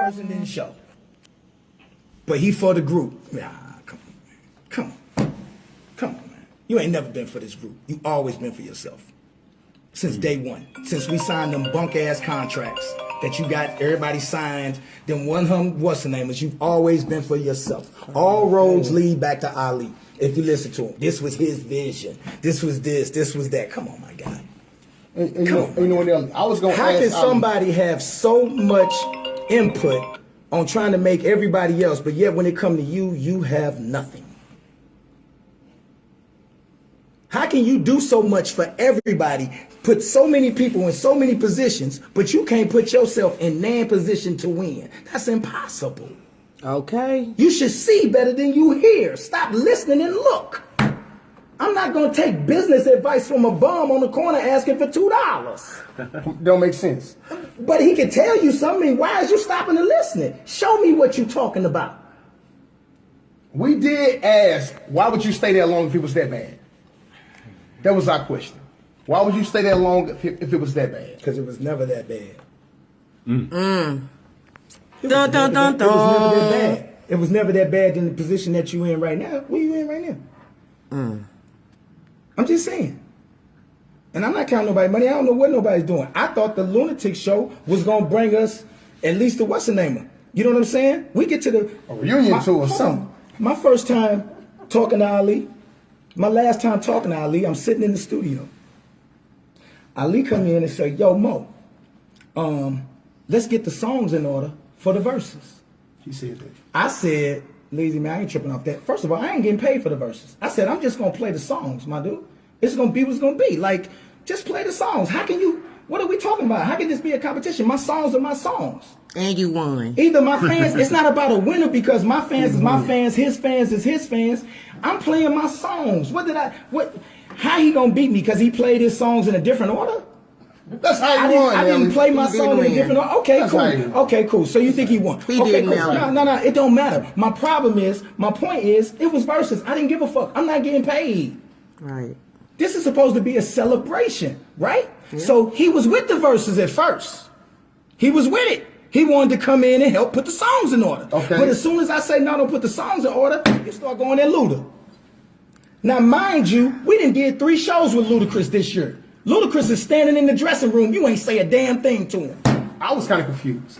person didn't show. But he for the group. Nah, come on, man. You ain't never been for this group. You always been for yourself. Since day one. Since we signed them bunk-ass contracts that you got everybody signed, then what's the name is, you've always been for yourself. All roads lead back to Ali. If you listen to him, this was his vision. This was that. Come on, my guy. And you know what, Nelly? I was going to ask. How can somebody have so much input on trying to make everybody else, but yet when it comes to you, you have nothing? How can you do so much for everybody, put so many people in so many positions, but you can't put yourself in nan position to win? That's impossible. Okay. You should see better than you hear. Stop listening and look. I'm not going to take business advice from a bum on the corner asking for $2. Don't make sense. But he can tell you something. Why is you stopping and listening? Show me what you're talking about. We did ask, why would you stay there long if it was that bad? That was our question. Why would you stay that long if it was that bad? Because it was never that bad. Dun, It dun, dun, dun. was never that bad. It was never that bad in the position that you in right now. Where you in right now? I'm just saying. And I'm not counting nobody's money. I don't know what nobody's doing. I thought the Lunatics show was going to bring us at least to what's the name? You know what I'm saying? We get to the a reunion tour or something. My first time talking to Ali, my last time talking to Ali, I'm sitting in the studio. Ali come in and say, yo, Mo, let's get the songs in order for the verses. He said that. I said, lazy man, I ain't tripping off that. First of all, I ain't getting paid for the verses. I said, I'm just going to play the songs, my dude. It's going to be what it's going to be. Like, just play the songs. How can you, what are we talking about? How can this be a competition? My songs are my songs. And you won. Either my fans, it's not about a winner because my fans is my fans, his fans is his fans. I'm playing my songs. How he going to beat me because he played his songs in a different order? That's how he won. I didn't play my song in a different order. Okay, cool. Okay, cool. So you think he won? He okay, did, cool. Nelly. No, it don't matter. My point is, it was verses. I didn't give a fuck. I'm not getting paid. Right. This is supposed to be a celebration, right? Yeah. So he was with the verses at first. He was with it. He wanted to come in and help put the songs in order. Okay. But as soon as I say, no, don't put the songs in order, you start going at Luda. Now, mind you, we done did 3 shows with Ludacris this year. Ludacris is standing in the dressing room. You ain't say a damn thing to him. I was kind of confused.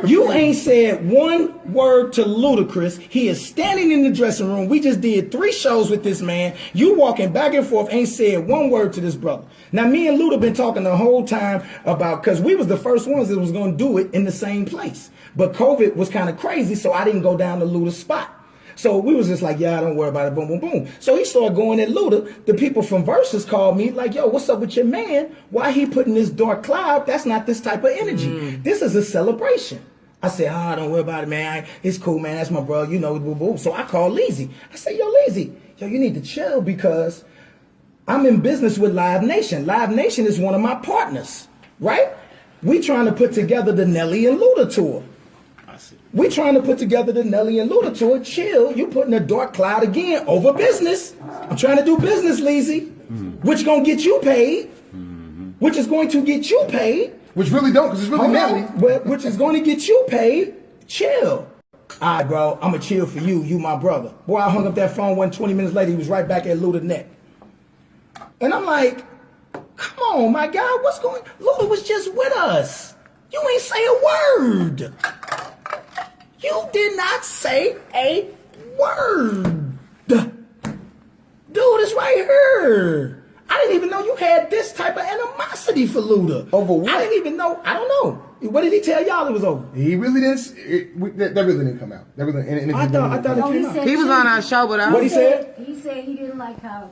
You ain't said one word to Ludacris. He is standing in the dressing room. We just did 3 shows with this man. You walking back and forth, ain't said one word to this brother. Now, me and Luda been talking the whole time about, because we was the first ones that was going to do it in the same place. But COVID was kind of crazy, so I didn't go down to Luda's spot. So we was just like, yeah, don't worry about it, boom, boom, boom. So he started going at Luda. The people from Versus called me like, yo, what's up with your man? Why he putting this dark cloud? That's not this type of energy. This is a celebration. I said, don't worry about it, man. It's cool, man. That's my bro. You know, boo, boo. So I called Leezy. I said, yo, Leezy, you need to chill because I'm in business with Live Nation. Live Nation is one of my partners, right? We trying to put together the Nelly and Luda tour. We trying to put together the Nelly and Luda tour. Chill. You putting a dark cloud again over business. I'm trying to do business, Leezy, which gonna get you paid, which is going to get you paid. Which really don't, because it's really Nelly. Which is going to get you paid. Chill. All right, bro. I'm gonna chill for you. You my brother. Boy, I hung up that phone 20 minutes later. He was right back at Luda neck. And I'm like, come on, my guy. What's going on? Luda was just with us. You ain't say a word. You did not say a word. Dude, it's right here. I didn't even know you had this type of animosity for Luda. Over what? I didn't even know. I don't know. What did he tell y'all it was over? He really didn't. That really didn't come out. That really, I thought it came out. He was on our show, but What he said? He said he didn't like how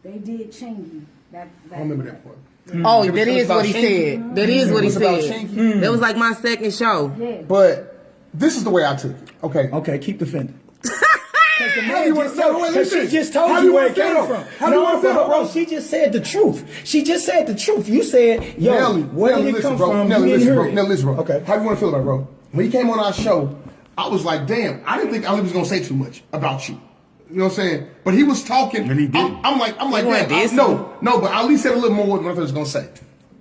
they did Chingy. I don't remember that part. Oh, that is what he said. That is what he said. That was like my second show. Yeah. But this is the way I took it. Okay. Okay, keep defending. How do you want to feel? She just told you where it came from. How do you want to feel, bro? She just said the truth. She just said the truth. You said, yo, Nelly, where did it come from? Nelly, listen, bro. Okay. How do you want to feel about it, bro? When he came on our show, I was like, damn, I didn't think Ali was going to say too much about you. You know what I'm saying? But he was talking. And he did. I'm like, damn, no, but Ali said a little more than what I was going to say.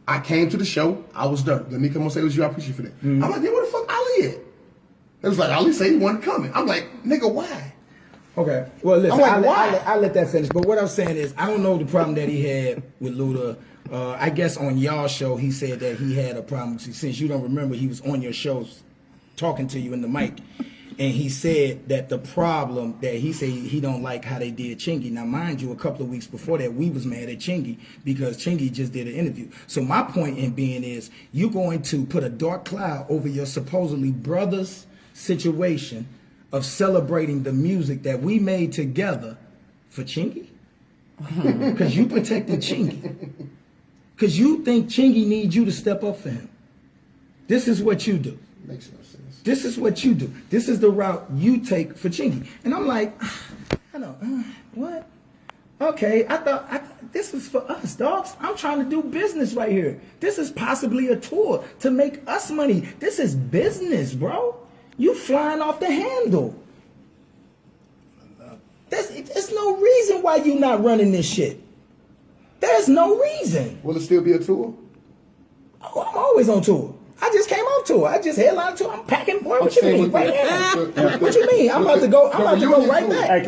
I came to the show. I was done. Let me come and say it was you. I appreciate you for that. I'm like, damn, what the fuck Ali It was like, Ali said he wasn't coming. I'm like, nigga, why? Okay. Well, listen, I'm like, I'll let that finish. But what I'm saying is, I don't know the problem that he had with Luda. I guess on y'all show, he said that he had a problem. Since you don't remember, he was on your shows talking to you in the mic. And he said that the problem that he said he don't like how they did Chingy. Now, mind you, a couple of weeks before that, we was mad at Chingy because Chingy just did an interview. So my point in being is, you're going to put a dark cloud over your supposedly brother's situation of celebrating the music that we made together for Chingy? Because you protected Chingy. Because you think Chingy needs you to step up for him. This is what you do. Makes no sense. This is what you do. This is the route you take for Chingy. And I'm like, I don't, what? Okay, I thought this is for us, dogs. I'm trying to do business right here. This is possibly a tour to make us money. This is business, bro. You flying off the handle. There's no reason why you not running this shit. There's no reason. Will it still be a tour? Oh, I'm always on tour. I just came off tour. I just headlined tour. I'm packing. Boy, what you mean? Right now. What you mean? I'm about to go. I'm about to go right back. Hey,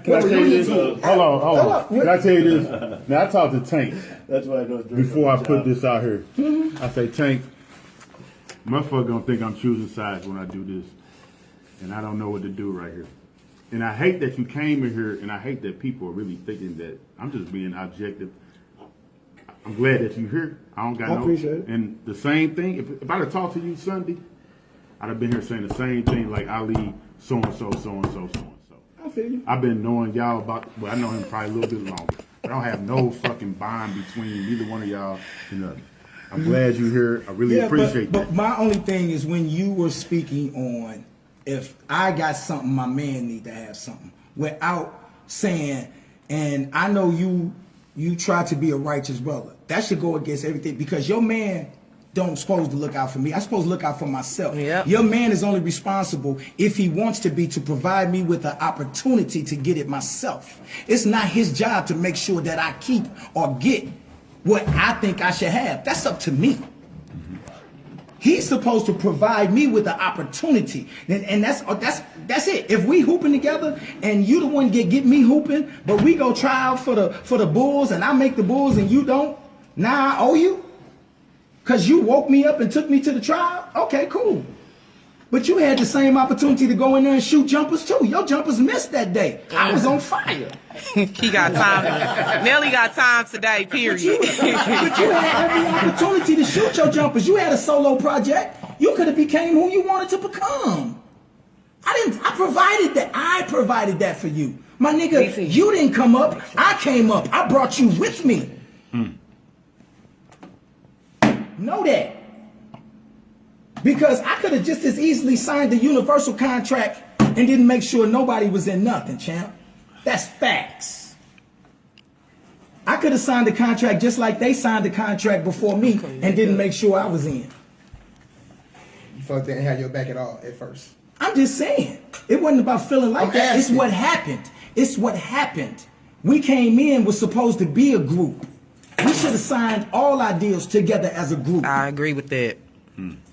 can I tell you this? Hold on. Can I tell you this? Now I talked to Tank. That's why I know. Before I put this out here, I say, Tank, motherfucker gonna think I'm choosing sides when I do this, and I don't know what to do right here. And I hate that you came in here, and I hate that people are really thinking that I'm just being objective. I'm glad that you're here. I don't got I appreciate it. And the same thing, if I'd have talked to you Sunday, I'd have been here saying the same thing like Ali, so-and-so, so-and-so, so-and-so. I feel you. I've been knowing y'all I know him probably a little bit longer. I don't have no fucking bond between either one of y'all and nothing. I'm glad you're here. I really appreciate that. But my only thing is when you were speaking on if I got something, my man need to have something. Without saying, and I know you try to be a righteous brother. That should go against everything because your man don't supposed to look out for me. I'm supposed to look out for myself. Yep. Your man is only responsible if he wants to be to provide me with an opportunity to get it myself. It's not his job to make sure that I keep or get what I think I should have. That's up to me. He's supposed to provide me with the opportunity, and that's it. If we hooping together, and you the one get me hooping, but we go try out for the Bulls, and I make the Bulls, and you don't. Now I owe you, cause you woke me up and took me to the trial. Okay, cool. But you had the same opportunity to go in there and shoot jumpers too. Your jumpers missed that day. I was on fire. He got time. Nelly got time today, period. But you had every opportunity to shoot your jumpers. You had a solo project. You could have became who you wanted to become. I provided that for you. My nigga, you didn't come up. I came up. I brought you with me. Know that. Because I could have just as easily signed the universal contract and didn't make sure nobody was in nothing, champ. That's facts. I could have signed the contract just like they signed the contract before me and didn't make sure I was in. You felt they didn't have your back at all at first. I'm just saying. It wasn't about feeling like that. It's what happened. It's what happened. We came in, was supposed to be a group. We should have signed all our deals together as a group. I agree with that.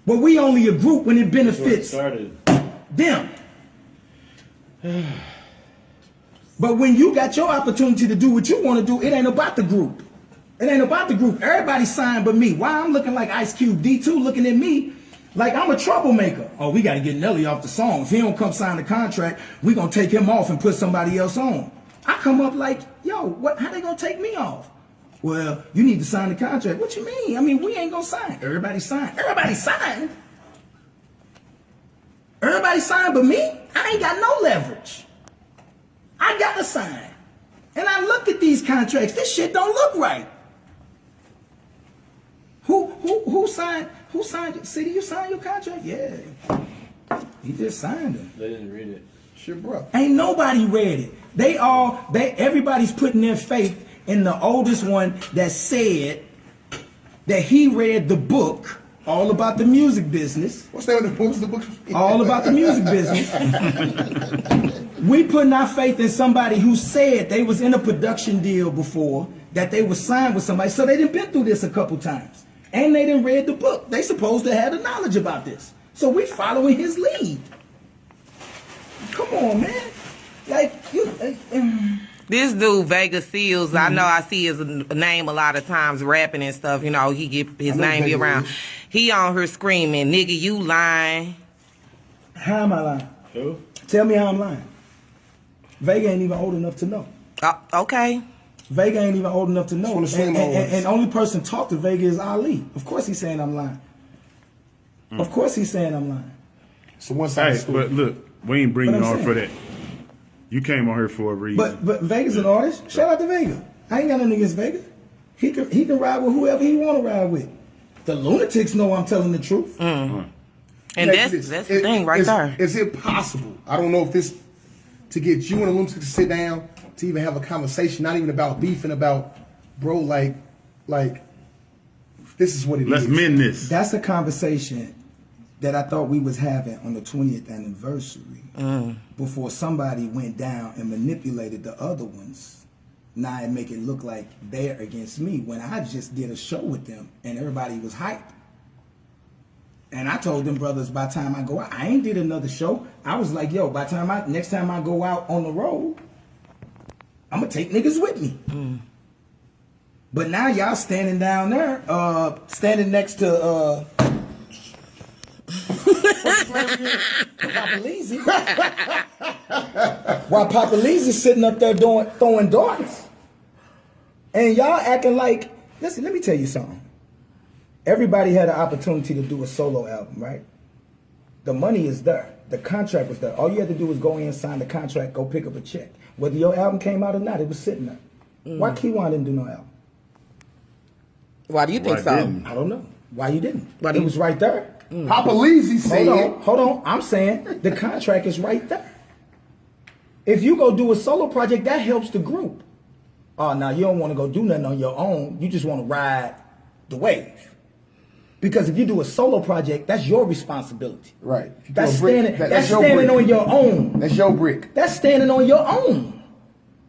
But we only a group when it benefits them. But when you got your opportunity to do what you want to do, it ain't about the group. It ain't about the group. Everybody signed but me. Why I'm looking like Ice Cube, D2 looking at me like I'm a troublemaker. Oh, we got to get Nelly off the song. If he don't come sign the contract, we going to take him off and put somebody else on. I come up like, yo, how they going to take me off? Well, you need to sign the contract. What you mean? I mean, we ain't going to sign. Everybody signed. Everybody signed. Everybody signed but me. I ain't got no leverage. I got to sign. And I look at these contracts. This shit don't look right. Who signed? Who signed it? City, you signed your contract? Yeah. He just signed it. They didn't read it. Sure, bro. Ain't nobody read it. Everybody's putting their faith in the oldest one that said that he read the book all about the music business. What's that? What was the book? All about the music business. We putting our faith in somebody who said they was in a production deal before, that they was signed with somebody, so they done been through this a couple times. And they done read the book. They supposed to have the knowledge about this. So we following his lead. Come on, man. Like, you... This dude, Vegas Seals, I know I see his name a lot of times rapping and stuff. You know, he get his name be around. He on her screaming, nigga, you lying. How am I lying? Who? Tell me how I'm lying. Vega ain't even old enough to know. Okay. Vega ain't even old enough to know. And only person talk to Vega is Ali. Of course he's saying I'm lying. Of course he's saying I'm lying. So one side. Hey, but look, we ain't bringing you on for that. You came on here for a reason. But Vega's an artist. Shout out to Vega. I ain't got nothing against Vega. He can ride with whoever he want to ride with. The Lunatics know I'm telling the truth. And that's the thing right there. Is it possible? I don't know if this to get you and the Lunatics to sit down to even have a conversation, not even about beefing, about bro, like this is what it is. Let's mend this. That's a conversation that I thought we was having on the 20th anniversary before somebody went down and manipulated the other ones. Now and make it look like they're against me when I just did a show with them and everybody was hyped. And I told them brothers by the time I go out, I ain't did another show. I was like, yo, by the time next time I go out on the road, I'm gonna take niggas with me. But now y'all standing down there, standing next to Papa Leezy. While Papa Leezy's sitting up there throwing darts. And y'all acting like, listen, let me tell you something. Everybody had an opportunity to do a solo album, right? The money is there. The contract was there. All you had to do was go in, sign the contract, go pick up a check. Whether your album came out or not, it was sitting there. Why Keywan didn't do no album? Why do you think so? I don't know. Why you didn't? It was right there. Papa Leezy said. Hold on. I'm saying the contract is right there. If you go do a solo project, that helps the group. Oh, now you don't want to go do nothing on your own. You just want to ride the wave. Because if you do a solo project, that's your responsibility. Right. That's standing on your own. That's your brick. That's standing on your own.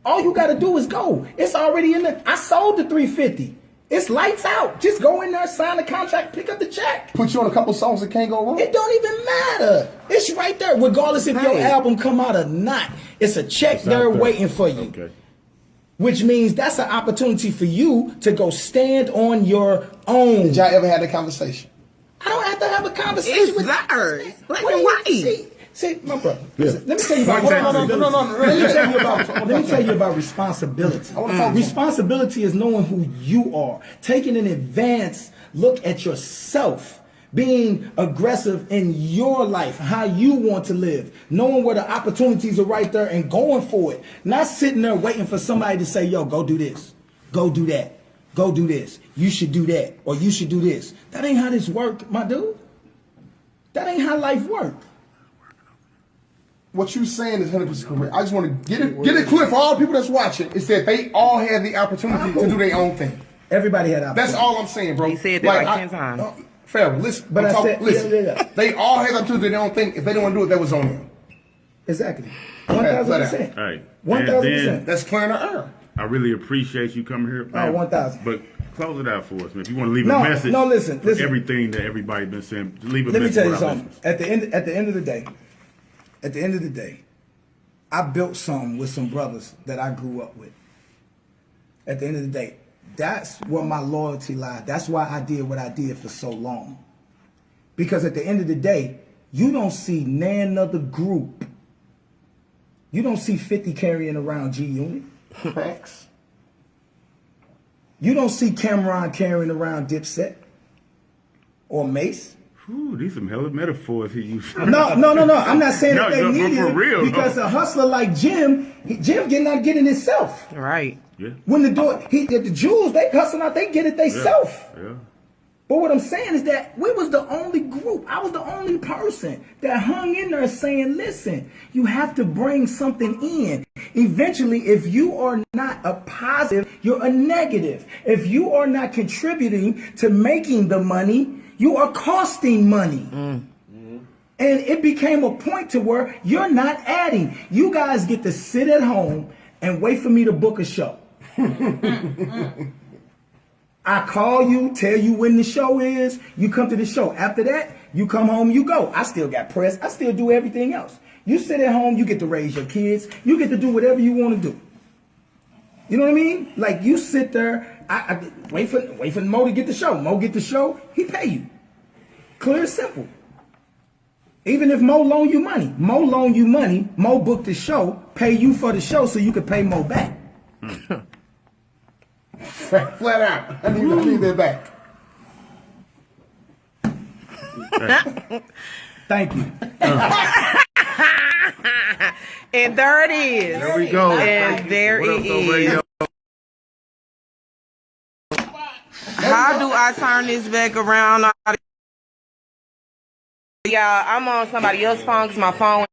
All you got to do is go. It's already in there. I sold the 350. It's lights out. Just go in there, sign the contract, pick up the check. Put you on a couple songs that can't go wrong. It don't even matter. It's right there. Regardless if your album come out or not. It's a check there waiting for you. Okay. Which means that's an opportunity for you to go stand on your own. Did y'all ever have that conversation? I don't have to have a conversation with theirs. Black What and do you white. See, my brother. Listen, let me tell you about Let me tell you about responsibility. Responsibility is knowing who you are, taking an advance look at yourself, being aggressive in your life, how you want to live, knowing where the opportunities are right there and going for it. Not sitting there waiting for somebody to say, yo, go do this, go do that, go do this, you should do that, or you should do this. That ain't how this work, my dude. That ain't how life works. What you saying is 100% correct. I just want to get it clear for all the people that's watching. Is that they all had the opportunity to do their own thing. Everybody had opportunity. That's all I'm saying, bro. He said that like 10 times. Fair, listen. But I said, listen. yeah. They all had the opportunity to do their own thing. If they didn't want to do it, that was on them. Exactly. 1,000%. All right. 1,000%. That's clearing the air. I really appreciate you coming here. Man. 1,000. But close it out for us, man. If you want to leave a message, listen. Everything that everybody's been saying, leave a Let me message. tell you something. At the end of the day, I built something with some brothers that I grew up with. At the end of the day, that's where my loyalty lies. That's why I did what I did for so long. Because at the end of the day, you don't see none other group. You don't see 50 carrying around G-Unit. Facts. You don't see Cameron carrying around Dipset or Mace. Ooh, these some hella metaphors he used. No. I'm not saying that they need for it real, because a hustler like Jim getting himself. Right. Yeah. When the Jews, they hustling out, they get it themselves. Yeah. But what I'm saying is that we was the only group. I was the only person that hung in there saying, listen, you have to bring something in. Eventually, if you are not a positive, you're a negative. If you are not contributing to making the money, you are costing money. And it became a point to where you're not adding. You guys get to sit at home and wait for me to book a show. I call you, tell you when the show is, you come to the show. After that, you come home, you go. I still got press. I still do everything else. You sit at home, you get to raise your kids, you get to do whatever you want to do. You know what I mean? Like you sit there, I wait for Mo to get the show. Mo get the show, he pay you. Clear and simple. Even if Mo loan you money, Mo book the show, pay you for the show so you can pay Mo back. Flat out. I need that back. Thank you. And there it is. There we go. And there What up, it though, is. radio? How do I turn this back around? Y'all, I'm on somebody else's phone because my phone